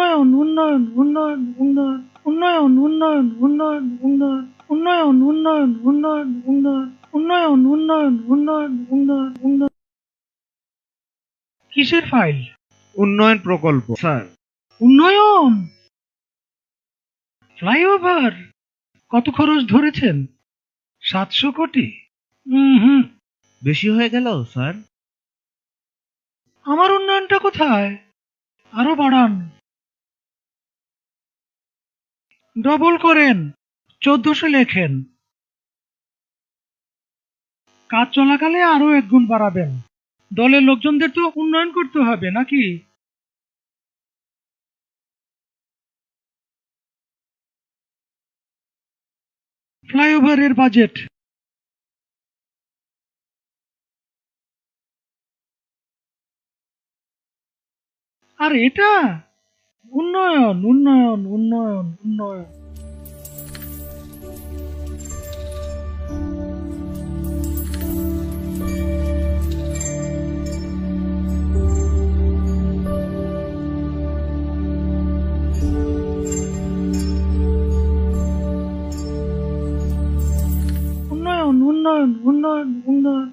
উন্নয়ন উন্নয়ন উন্নয়ন উন্নয়ন উন্নয়ন উন্নয়ন উন্নয়ন উন্নয়ন উন্নয়ন উন্নয়ন উন্নয়ন উন্নয়ন উন্নয়ন উন্নয়ন উন্নয়ন উন্নয়ন উন্নয়ন। কিসের ফাইল? উন্নয়ন প্রকল্প স্যার। উন্নয়ন ফ্লাইওভার কত খরচ ধরেছেন? 700 কোটি? হুম, বেশি হয়ে গেল স্যার। আমার উন্নয়নটা কোথায়? আরো বাড়ান, ডবল করেন, 1400 লেখেন। কাজ চলাকালে আরো 1 গুণ বাড়াবেন। দলের লোকজনদের তো উন্নয়ন করতে হবে নাকি? ফ্লাইওভারের বাজেট আর এটা উন্নয়ন উন্নয়ন উন্নয়ন উন্নয়ন। উন্নয়ন উন্নয়ন উন্নয়ন উন্নয়ন